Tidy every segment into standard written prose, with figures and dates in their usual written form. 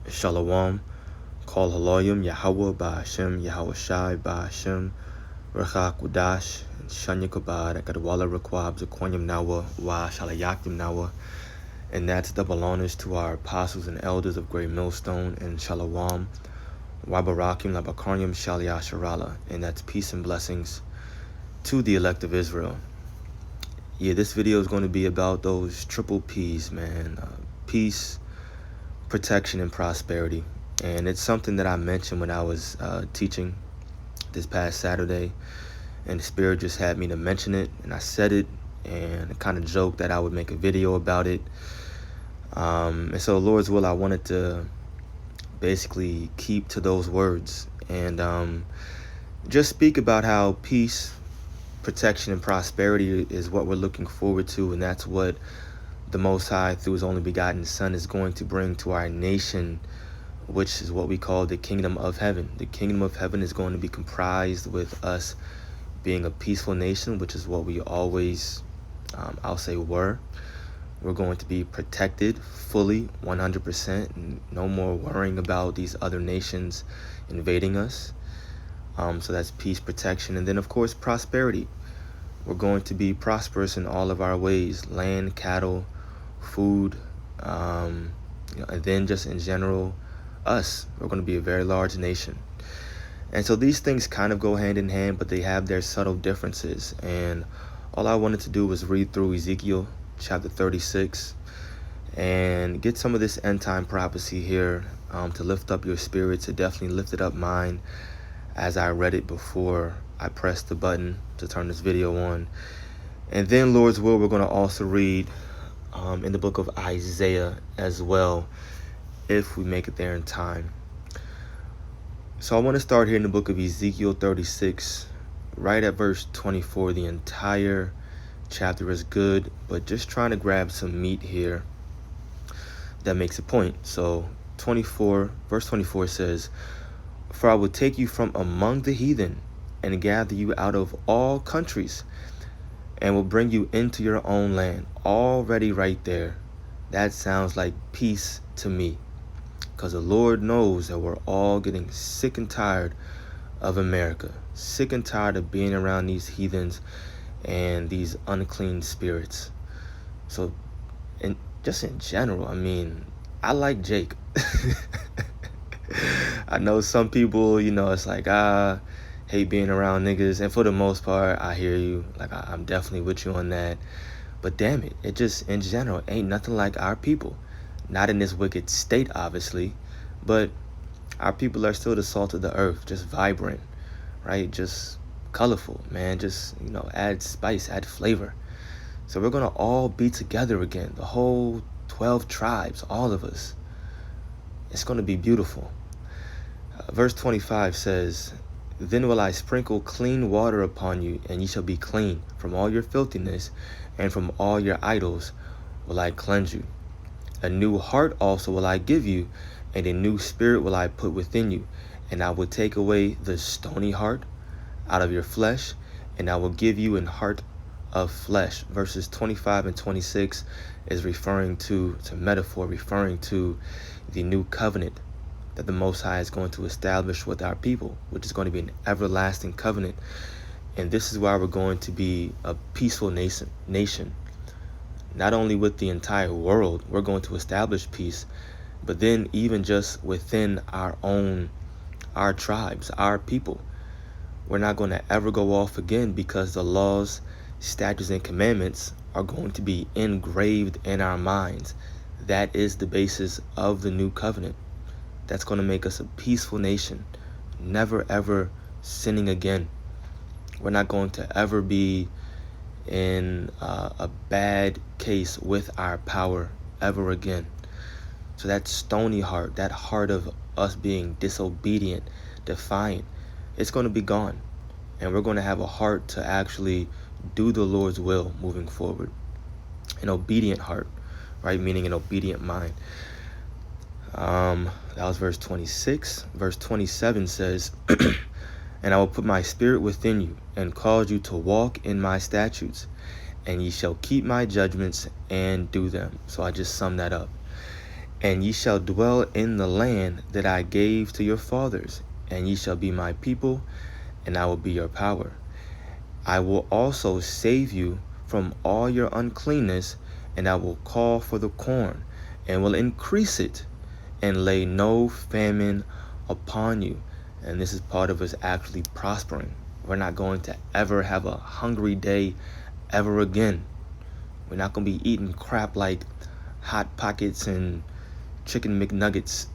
Shalom, Kol Haloyim, Yahweh, Ba'ashem, Yahweh Shai, Ba'ashem, Rechak Wadash, Shanya Kabad, Akadwala Rekwab, Zakwanyam Nawa, Wa Shalayakim Nawa, and that's double honors to our apostles and elders of Great Millstone, and Shalom, Wabarakim, Labakaryam, Shalia Sharala, and that's peace and blessings to the elect of Israel. Yeah, this video is going to be about those triple P's, man. Peace, protection, and prosperity. And it's something that I mentioned when I was teaching this past Saturday, and the Spirit just had me to mention it, and I said it, and I kind of joked that I would make a video about it. And so, Lord's will, I wanted to basically keep to those words and just speak about how peace, protection, and prosperity is what we're looking forward to, and that's what the Most High, through His only begotten Son, is going to bring to our nation, which is what we call the kingdom of heaven. The kingdom of heaven is going to be comprised with us being a peaceful nation, which is what we always, I'll say, were. We're going to be protected fully, 100%, and no more worrying about these other nations invading us. So that's peace, protection, and then, of course, prosperity. We're going to be prosperous in all of our ways: land, cattle, food, and then just in general, us. We're going to be a very large nation. And so these things kind of go hand in hand, but they have their subtle differences. And all I wanted to do was read through Ezekiel chapter 36 and get some of this end time prophecy here to lift up your spirits. It definitely lifted up mine as I read it before I pressed the button to turn this video on. And then, Lord's will, we're going to also read in the book of Isaiah as well, if we make it there in time. So I want to start here in the book of Ezekiel 36, right at verse 24. The entire chapter is good, but just trying to grab some meat here that makes a point. So verse 24 says, "For I will take you from among the heathen and gather you out of all countries and will bring you into your own land." Already right there, that sounds like peace to me, because the Lord knows that we're all getting sick and tired of America, sick and tired of being around these heathens and these unclean spirits. So, and just in general, I mean, I like Jake. I know some people, it's like, hate being around niggas. And for the most part, I hear you. Like, I'm definitely with you on that. But damn it, it just, in general, ain't nothing like our people. Not in this wicked state, obviously, but our people are still the salt of the earth, just vibrant, right? Just colorful, man. Just, add spice, add flavor. So we're going to all be together again, the whole 12 tribes, all of us. It's going to be beautiful. Verse 25 says, "Then will I sprinkle clean water upon you, and ye shall be clean. From all your filthiness and from all your idols will I cleanse you. A new heart also will I give you, and a new spirit will I put within you. And I will take away the stony heart out of your flesh, and I will give you an heart of flesh." Verses 25 and 26 is referring to, it's a metaphor referring to the new covenant that the Most High is going to establish with our people, which is going to be an everlasting covenant. And this is why we're going to be a peaceful nation. Not only with the entire world, we're going to establish peace, but then even just within our tribes, our people. We're not going to ever go off again, because the laws, statutes, and commandments are going to be engraved in our minds. That is the basis of the new covenant. That's going to make us a peaceful nation, never ever sinning again. We're not going to ever be in a bad case with our power ever again. So that stony heart, that heart of us being disobedient, defiant, it's going to be gone. And we're going to have a heart to actually do the Lord's will moving forward. An obedient heart, right? Meaning an obedient mind. That was verse 26. Verse 27 says, "And I will put my spirit within you, and cause you to walk in my statutes, and ye shall keep my judgments and do them." So I just summed that up. And ye shall dwell in the land that I gave to your fathers, and ye shall be my people, and I will be your power. I will also save you from all your uncleanness, and I will call for the corn, and will increase it, and lay no famine upon you. And this is part of us actually prospering. We're not going to ever have a hungry day ever again. We're not going to be eating crap like Hot Pockets and Chicken McNuggets,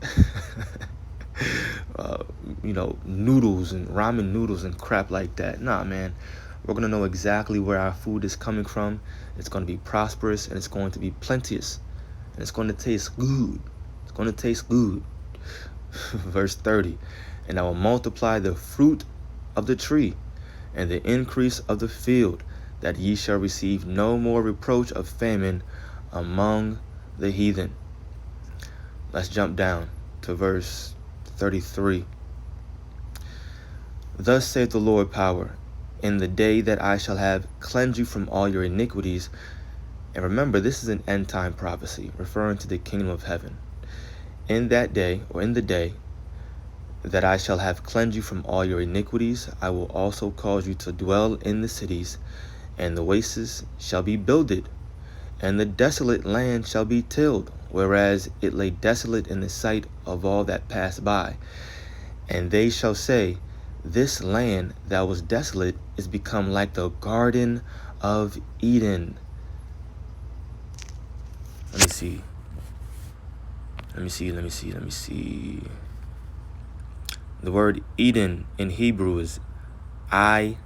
noodles and ramen noodles and crap like that. Nah, man. We're going to know exactly where our food is coming from. It's going to be prosperous, and it's going to be plenteous, and it's going to taste good. It's going to taste good. Verse 30, and I will multiply the fruit of the tree and the increase of the field, that ye shall receive no more reproach of famine among the heathen. Let's jump down to verse 33. Thus saith the Lord power, in the day that I shall have cleansed you from all your iniquities. And remember, this is an end time prophecy referring to the kingdom of heaven. In that day, or in the day that I shall have cleansed you from all your iniquities, I will also cause you to dwell in the cities, and the wastes shall be builded, and the desolate land shall be tilled, whereas it lay desolate in the sight of all that passed by. And they shall say, this land that was desolate is become like the Garden of Eden. Let me see. The word Eden in Hebrew is I-da-na.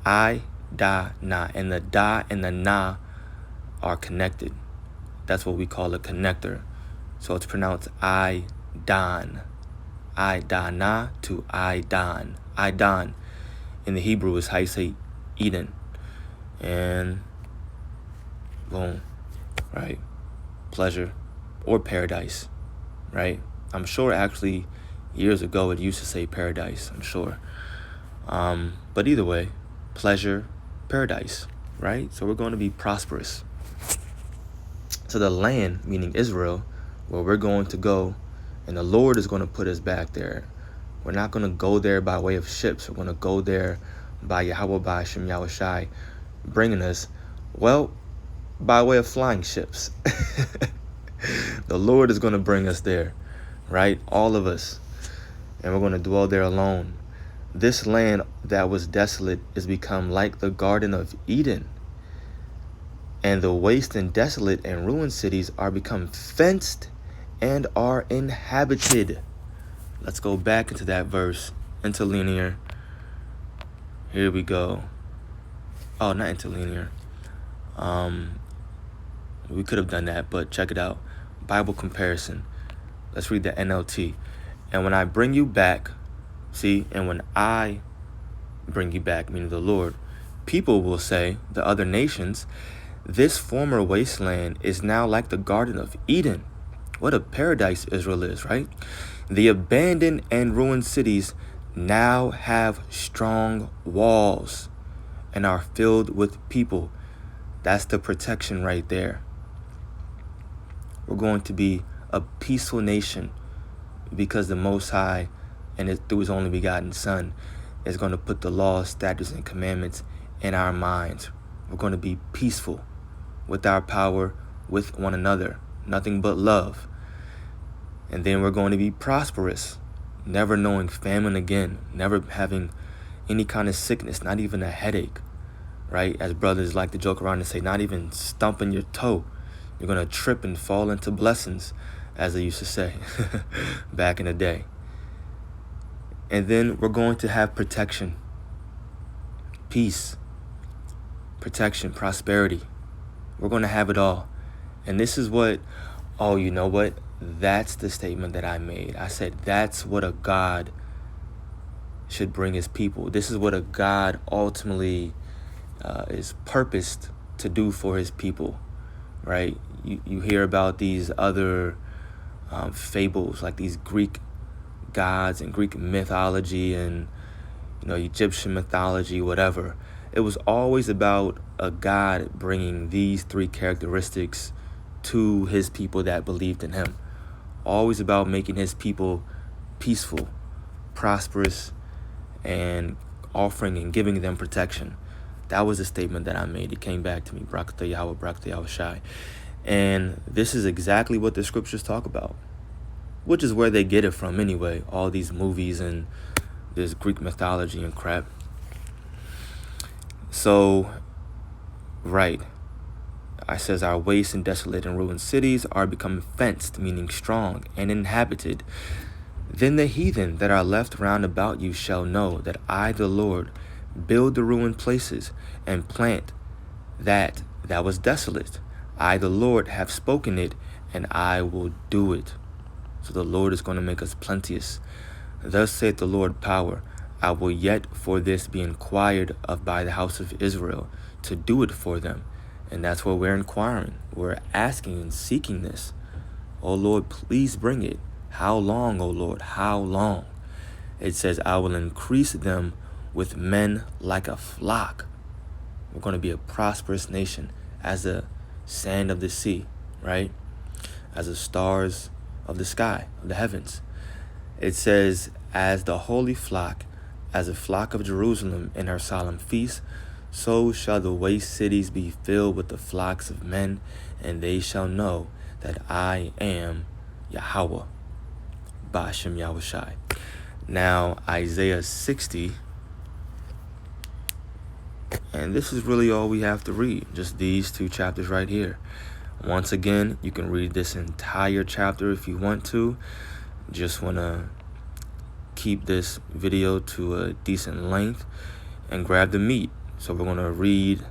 I-da-na. And the da and the na are connected. That's what we call a connector. So it's pronounced I-dan. I-da-na to I-dan. I-dan in the Hebrew is how you say Eden. And boom, right? Pleasure or paradise, right? I'm sure actually years ago it used to say paradise, I'm sure. But either way, pleasure, paradise, right? So we're going to be prosperous. So the land, meaning Israel, where we're going to go, and the Lord is going to put us back there. We're not going to go there by way of ships. We're going to go there by Yahweh, by Hashem Yahushai, bringing us, well, by way of flying ships. The Lord is going to bring us there, right? All of us. And we're going to dwell there alone. This land that was desolate is become like the Garden of Eden. And the waste and desolate and ruined cities are become fenced and are inhabited. Let's go back into that verse, interlinear. Here we go. Oh, not interlinear. We could have done that, but check it out. Bible comparison. Let's read the NLT. And when I bring you back, see, and when I bring you back, meaning the Lord, people will say, the other nations, this former wasteland is now like the Garden of Eden. What a paradise Israel is, right? The abandoned and ruined cities now have strong walls and are filled with people. That's the protection right there. We're going to be a peaceful nation because the Most High, and through His only begotten Son, is going to put the laws, statutes, and commandments in our minds. We're going to be peaceful with our power, with one another. Nothing but love. And then we're going to be prosperous, never knowing famine again, never having any kind of sickness, not even a headache, right? As brothers like to joke around and say, not even stumping your toe. You're going to trip and fall into blessings, as they used to say back in the day. And then we're going to have protection, peace, protection, prosperity. We're going to have it all. And this is what, oh, you know what? That's the statement that I made. I said, that's what a God should bring His people. This is what a God ultimately is purposed to do for His people, right? You hear about these other fables, like these Greek gods and Greek mythology and, Egyptian mythology, whatever. It was always about a God bringing these three characteristics to his people that believed in him. Always about making his people peaceful, prosperous, and offering and giving them protection. That was a statement that I made. It came back to me. Barakatah Yahweh, Barakatah Yahweh Shai. And this is exactly what the scriptures talk about, which is where they get it from anyway. All these movies and this Greek mythology and crap. So, right. I says, our waste and desolate and ruined cities are becoming fenced, meaning strong, and inhabited. Then the heathen that are left round about you shall know that I, the Lord, build the ruined places and plant that was desolate. I, the Lord, have spoken it, and I will do it. So the Lord is going to make us plenteous. Thus saith the Lord power, I will yet for this be inquired of by the house of Israel, to do it for them. And that's what we're inquiring. We're asking and seeking this. O Lord, please bring it. How long, O Lord? How long? It says, I will increase them with men like a flock. We're going to be a prosperous nation as the sand of the sea, right? As the stars of the sky, of the heavens. It says, as the holy flock, as a flock of Jerusalem in her solemn feast, so shall the waste cities be filled with the flocks of men, and they shall know that I am Yahweh, Ba'ashem Yahushai. Now, Isaiah 60, and this is really all we have to read, just these 2 chapters right here. Once again, you can read this entire chapter if you want to. Just want to keep this video to a decent length and grab the meat. So we're going to read,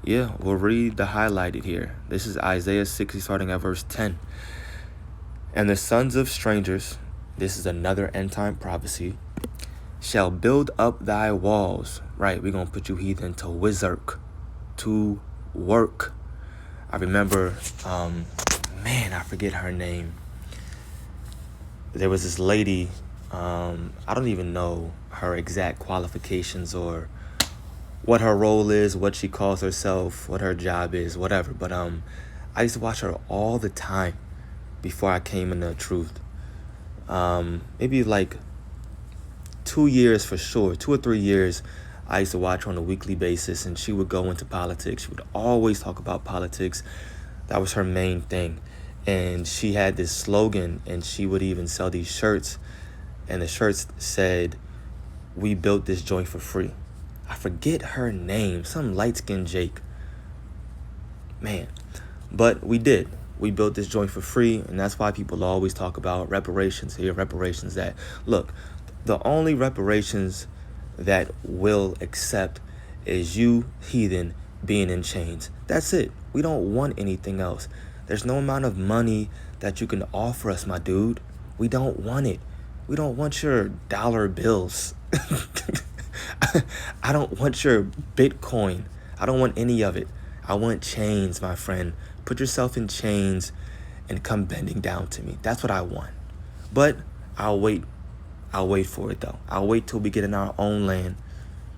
we'll read the highlighted here. This is Isaiah 60, starting at verse 10. And the sons of strangers, this is another end-time prophecy, shall build up thy walls. Right, we're going to put you heathen to wizark, to work. I remember, I forget her name. There was this lady, I don't even know her exact qualifications or what her role is, what she calls herself, what her job is, whatever. But I used to watch her all the time before I came into the truth. Maybe like 2 years for sure, 2 or 3 years, I used to watch her on a weekly basis, and she would go into politics. She would always talk about politics. That was her main thing. And she had this slogan, and she would even sell these shirts. And the shirts said, we built this joint for free. I forget her name, some light-skinned Jake. Man, but we did. We built this joint for free, and that's why people always talk about reparations here, reparations that. Look, the only reparations that we'll accept is you, heathen, being in chains. That's it. We don't want anything else. There's no amount of money that you can offer us, my dude. We don't want it. We don't want your dollar bills. I don't want your Bitcoin. I don't want any of it. I want chains, my friend. Put yourself in chains and come bending down to me. That's what I want. But I'll wait. I'll wait for it, though. I'll wait till we get in our own land,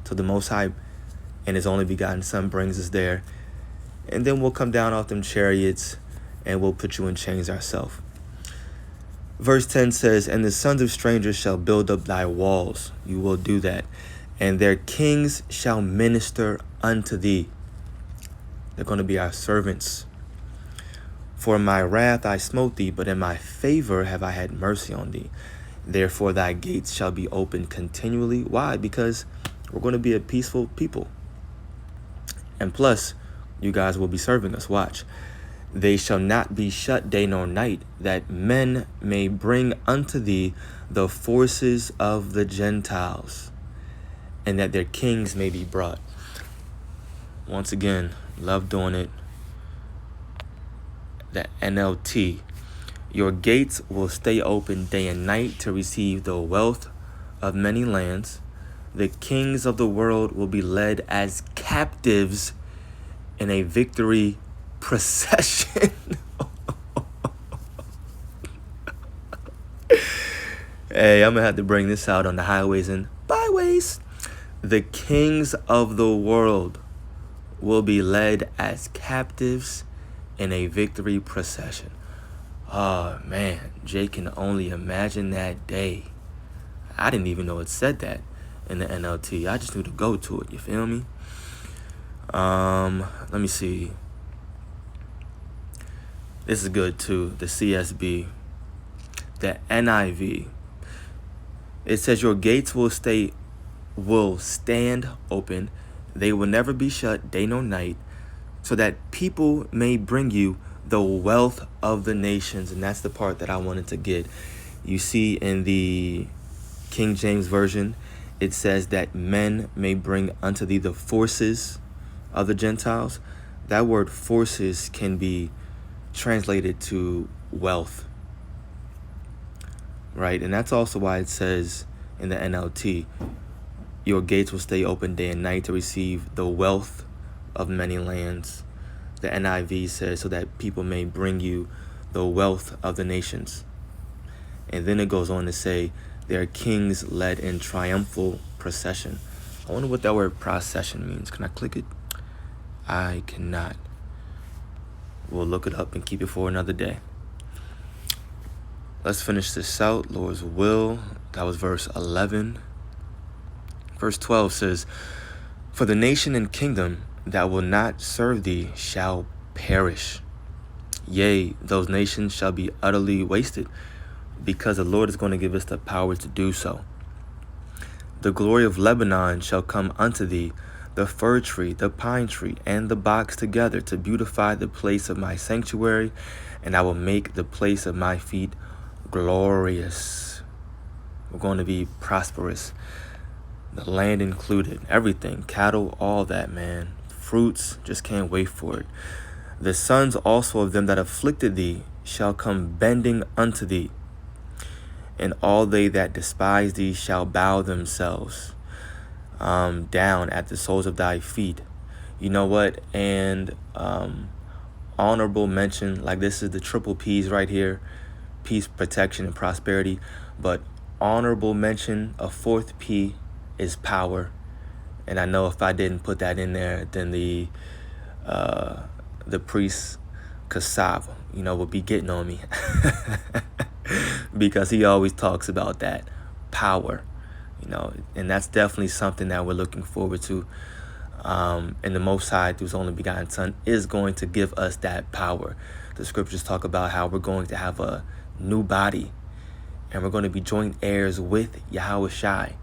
till the Most High and His only begotten Son brings us there. And then we'll come down off them chariots and we'll put you in chains ourselves. Verse 10 says, and the sons of strangers shall build up thy walls. You will do that. And their kings shall minister unto thee. They're going to be our servants. For in my wrath I smote thee, but in my favor have I had mercy on thee. Therefore thy gates shall be open continually. Why? Because we're going to be a peaceful people. And plus, you guys will be serving us. Watch. They shall not be shut day nor night, that men may bring unto thee the forces of the Gentiles, and that their kings may be brought. Once again, love doing it. The NLT. Your gates will stay open day and night to receive the wealth of many lands. The kings of the world will be led as captives in a victory procession. Hey, I'm going to have to bring this out on the highways and byways. The kings of the world will be led as captives in a victory procession. Oh, man, Jay can only imagine that day. I didn't even know it said that in the NLT. I just knew to go to it, you feel me? Let me see. This is good too. The CSB, the NIV. It says your gates will stand open. They will never be shut day nor night, so that people may bring you the wealth of the nations. And that's the part that I wanted to get. You see in the King James Version, it says that men may bring unto thee the forces of the Gentiles. That word forces can be translated to wealth, right? And that's also why it says in the NLT, your gates will stay open day and night to receive the wealth of many lands. The NIV says, so that people may bring you the wealth of the nations. And then it goes on to say, their kings led in triumphal procession. I wonder what that word procession means. Can I click it? I cannot. We'll look it up and keep it for another day. Let's finish this out. Lord's will. That was verse 11. Verse 12 says, for the nation and kingdom that will not serve thee shall perish. Yea, those nations shall be utterly wasted, because the Lord is going to give us the power to do so. The glory of Lebanon shall come unto thee, the fir tree, the pine tree, and the box together, to beautify the place of my sanctuary, and I will make the place of my feet glorious. We're going to be prosperous. The land included, everything, cattle, all that, man. Fruits, just can't wait for it. The sons also of them that afflicted thee shall come bending unto thee, and all they that despise thee shall bow themselves down at the soles of thy feet. You know what? And honorable mention, like this is the triple P's right here: peace, protection, and prosperity. But honorable mention, a fourth P, is power. And I know if I didn't put that in there, then the priest Kasab, would be getting on me because he always talks about that power, and that's definitely something that we're looking forward to. And the Most High, through his only begotten Son, is going to give us that power. The scriptures talk about how we're going to have a new body, and we're going to be joint heirs with Yahweh Shai.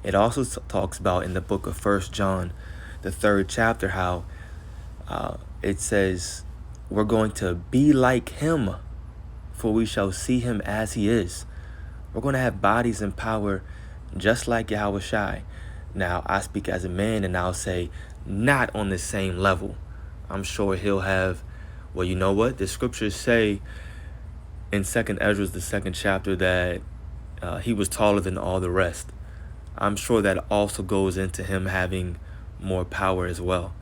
It also talks about in the book of 1 John, the 3rd chapter, how it says we're going to be like him, for we shall see him as he is. We're going to have bodies and power just like Yahweh Shai. Now, I speak as a man, and I'll say not on the same level. I'm sure he'll have, well, you know what? The scriptures say in 2nd Ezra, the 2nd chapter, that he was taller than all the rest. I'm sure that also goes into him having more power as well.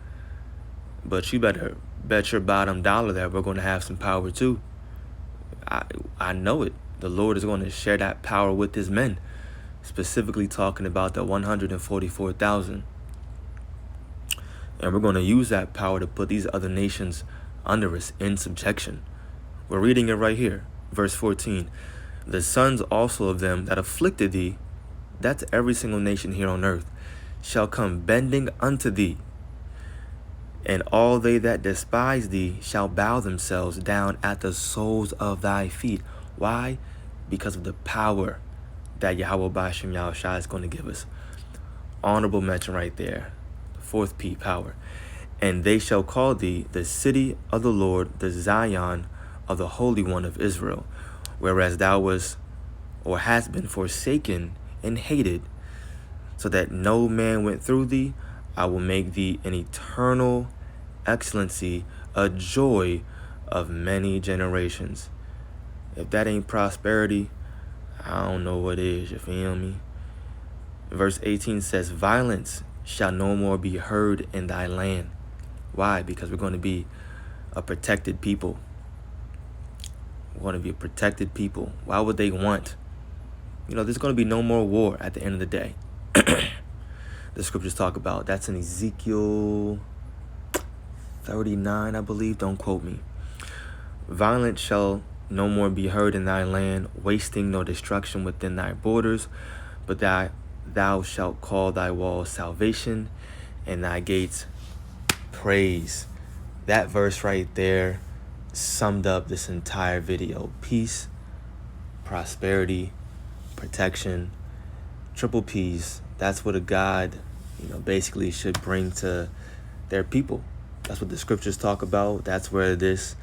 But you better bet your bottom dollar that we're going to have some power too. I know it. The Lord is going to share that power with his men, specifically talking about the 144,000. And we're going to use that power to put these other nations under us in subjection. We're reading it right here, verse 14. The sons also of them that afflicted thee, that's every single nation here on earth, shall come bending unto thee, and all they that despise thee shall bow themselves down at the soles of thy feet. Why? Because of the power that Yahweh Ba'ashem Yahweh Shai is going to give us. Honorable mention right there. 4th P, power. And they shall call thee the city of the Lord, the Zion of the Holy One of Israel. Whereas thou was or hast been forsaken and hated, so that no man went through thee, I will make thee an eternal excellency, a joy of many generations. If that ain't prosperity, I don't know what is, you feel me? Verse 18 says, violence shall no more be heard in thy land. Why? Because we're going to be a protected people. We're going to be a protected people. Why would they want? There's going to be no more war at the end of the day. The scriptures talk about, that's in Ezekiel 39, I believe. Don't quote me. Violence shall no more be heard in thy land, wasting nor destruction within thy borders, but thou shalt call thy walls salvation and thy gates praise. That verse right there summed up this entire video. Peace, prosperity, protection, triple P's. That's what a God, basically should bring to their people. That's what the scriptures talk about. That's where this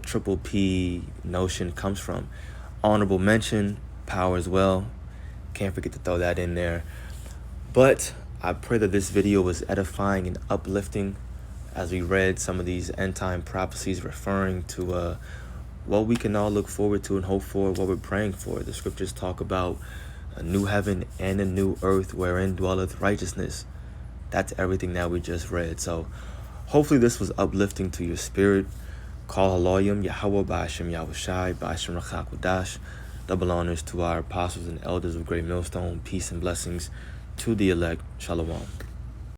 triple P notion comes from. Honorable mention, power as well. Can't forget to throw that in there. But I pray that this video was edifying and uplifting as we read some of these end time prophecies referring to what we can all look forward to and hope for, what we're praying for. The scriptures talk about a new heaven and a new earth wherein dwelleth righteousness. That's everything that we just read. So hopefully this was uplifting to your spirit. Call Haloyim Yahweh Ba'ashem Yahushai Ba'ashem Rachakwadash. Double honors to our apostles and elders of Great Millstone. Peace and blessings to the elect. Shalom.